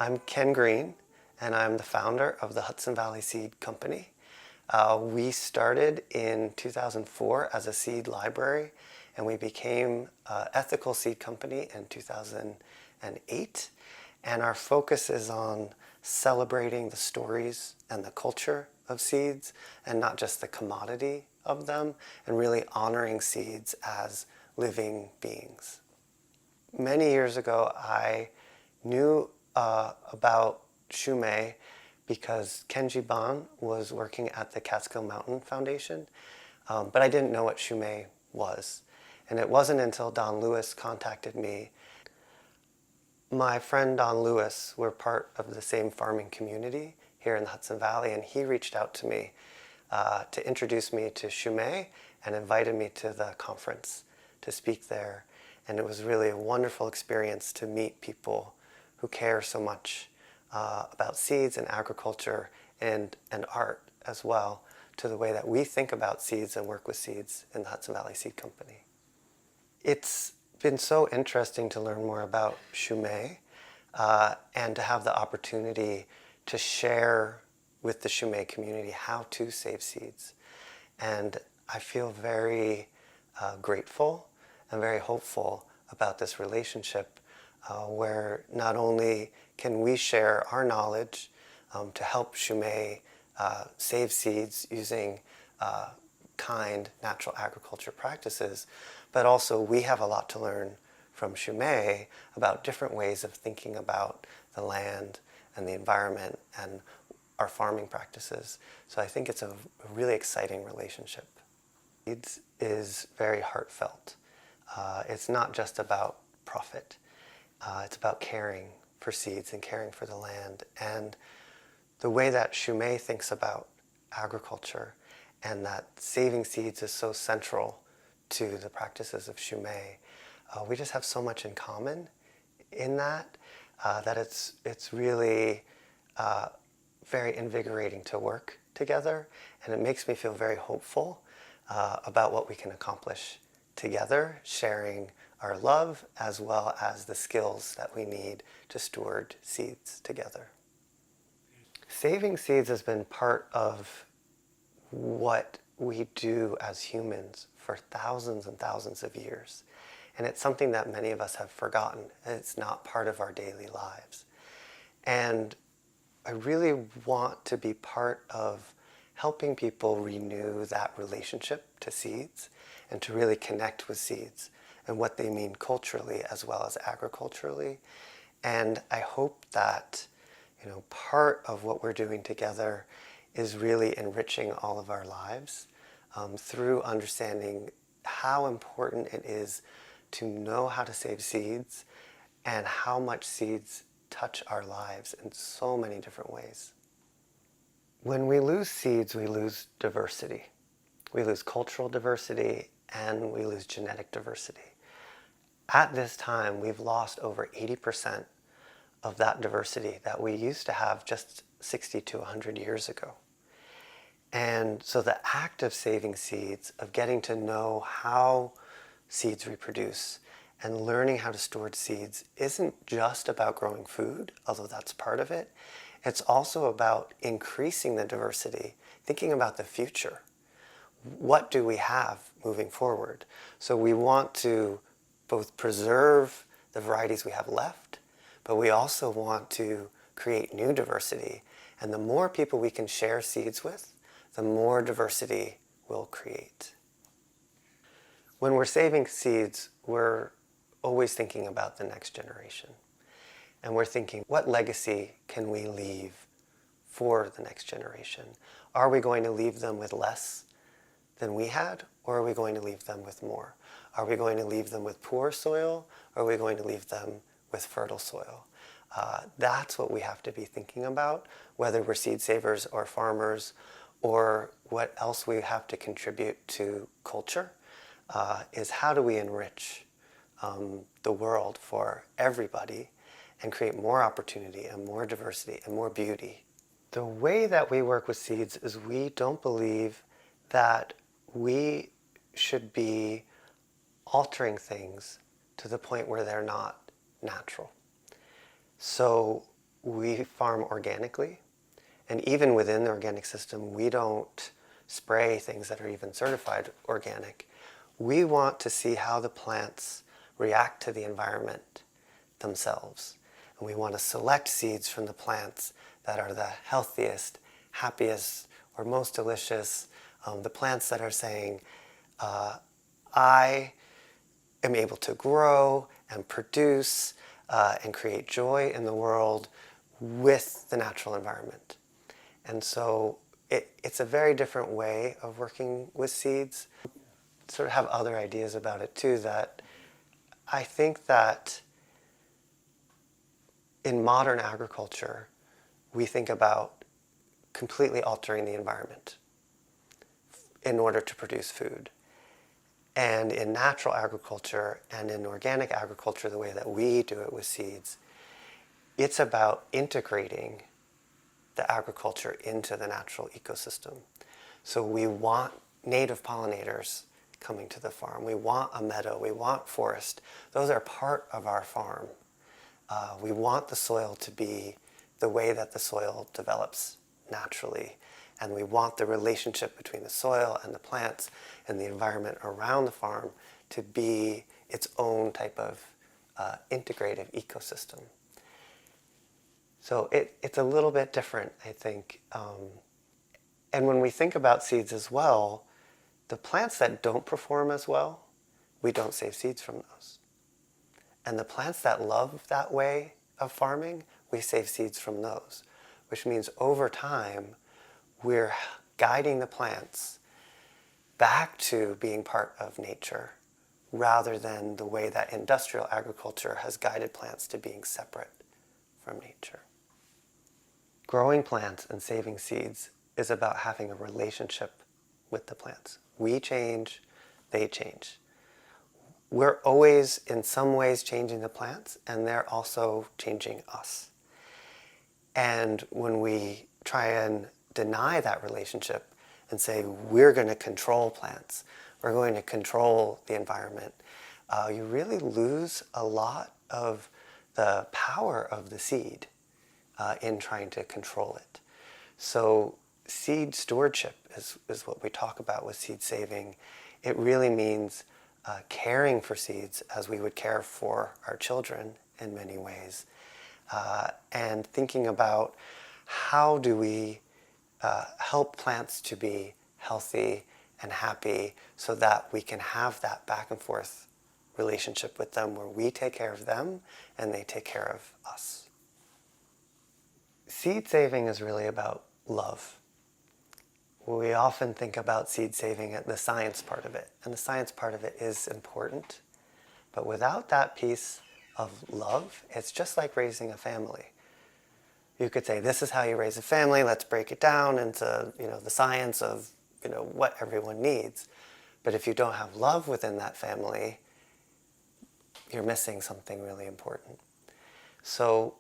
I'm Ken Greene, and I'm the founder of the Hudson Valley Seed Company. We started in 2004 as a seed library, and we became an ethical seed company in 2008. And our focus is on celebrating the stories and the culture of seeds, and not just the commodity of them, and really honoring seeds as living beings. Many years ago, I knew about Shumei because Kenji Ban was working at the Catskill Mountain Foundation, but I didn't know what Shumei was. And it wasn't until Don Lewis contacted me. My friend Don Lewis, we're part of the same farming community here in the Hudson Valley, and he reached out to me to introduce me to Shumei and invited me to the conference to speak there. And it was really a wonderful experience to meet people who care so much about seeds and agriculture and art as well, to the way that we think about seeds and work with seeds in the Hudson Valley Seed Company. It's been so interesting to learn more about Shumei and to have the opportunity to share with the Shumei community how to save seeds. And I feel very grateful and very hopeful about this relationship where not only can we share our knowledge to help Shumei save seeds using kind natural agriculture practices, but also we have a lot to learn from Shumei about different ways of thinking about the land and the environment and our farming practices. So I think it's a really exciting relationship. Seeds is very heartfelt. It's not just about profit. It's about caring for seeds and caring for the land. And the way that Shumei thinks about agriculture and that saving seeds is so central to the practices of Shumei, we just have so much in common in that, that it's really very invigorating to work together. And it makes me feel very hopeful about what we can accomplish together, sharing our love as well as the skills that we need to steward seeds together. Saving seeds has been part of what we do as humans for thousands and thousands of years. And it's something that many of us have forgotten. It's not part of our daily lives. And I really want to be part of helping people renew that relationship to seeds and to really connect with seeds and what they mean culturally as well as agriculturally. And I hope that, part of what we're doing together is really enriching all of our lives through understanding how important it is to know how to save seeds and how much seeds touch our lives in so many different ways. When we lose seeds, we lose diversity. We lose cultural diversity and we lose genetic diversity. At this time, we've lost over 80% of that diversity that we used to have just 60 to 100 years ago. And so the act of saving seeds, of getting to know how seeds reproduce and learning how to store seeds, isn't just about growing food, although that's part of it. It's also about increasing the diversity, thinking about the future. What do we have moving forward? So we want to both preserve the varieties we have left, but we also want to create new diversity. And the more people we can share seeds with, the more diversity we'll create. When we're saving seeds, we're always thinking about the next generation. And we're thinking, what legacy can we leave for the next generation? Are we going to leave them with less than we had, or are we going to leave them with more? Are we going to leave them with poor soil, or are we going to leave them with fertile soil? That's what we have to be thinking about, whether we're seed savers or farmers, or what else we have to contribute to culture, is how do we enrich the world for everybody and create more opportunity and more diversity and more beauty. The way that we work with seeds is we don't believe that we should be altering things to the point where they're not natural. So we farm organically, and even within the organic system, we don't spray things that are even certified organic. We want to see how the plants react to the environment themselves. And we want to select seeds from the plants that are the healthiest, happiest, or most delicious. The plants that are saying, I am able to grow and produce and create joy in the world with the natural environment. And so it's a very different way of working with seeds. Sort of have other ideas about it too, that I think that in modern agriculture, we think about completely altering the environment in order to produce food. And in natural agriculture and in organic agriculture, the way that we do it with seeds, it's about integrating the agriculture into the natural ecosystem. So we want native pollinators coming to the farm. We want a meadow. We want forest. Those are part of our farm. We want the soil to be the way that the soil develops naturally. And we want the relationship between the soil and the plants and the environment around the farm to be its own type of integrative ecosystem. So it's a little bit different, I think. And when we think about seeds as well, the plants that don't perform as well, we don't save seeds from those. And the plants that love that way of farming, we save seeds from those, which means over time, we're guiding the plants back to being part of nature rather than the way that industrial agriculture has guided plants to being separate from nature. Growing plants and saving seeds is about having a relationship with the plants. We change, they change. We're always in some ways changing the plants, and they're also changing us. And when we try and deny that relationship and say we're going to control plants, we're going to control the environment, you really lose a lot of the power of the seed in trying to control it. So seed stewardship is what we talk about with seed saving. It really means caring for seeds as we would care for our children in many ways, and thinking about how do we help plants to be healthy and happy so that we can have that back and forth relationship with them where we take care of them and they take care of us. Seed saving is really about love. We often think about seed saving at the science part of it, and the science part of it is important. But without that piece of love, it's just like raising a family. You could say, this is how you raise a family, let's break it down into the science of what everyone needs. But if you don't have love within that family, you're missing something really important. So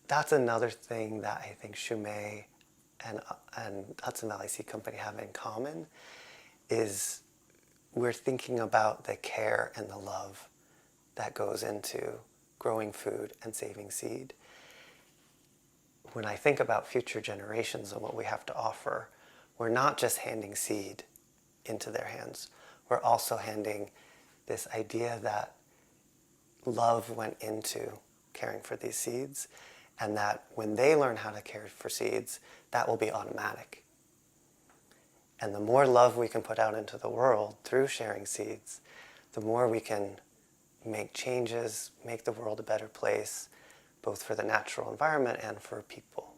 that's another thing that I think Shumei and Hudson Valley Seed Company have in common, is we're thinking about the care and the love that goes into growing food and saving seed. When I think about future generations and what we have to offer, we're not just handing seed into their hands. We're also handing this idea that love went into caring for these seeds, and that when they learn how to care for seeds, that will be automatic. And the more love we can put out into the world through sharing seeds, the more we can make changes, make the world a better place, both for the natural environment and for people.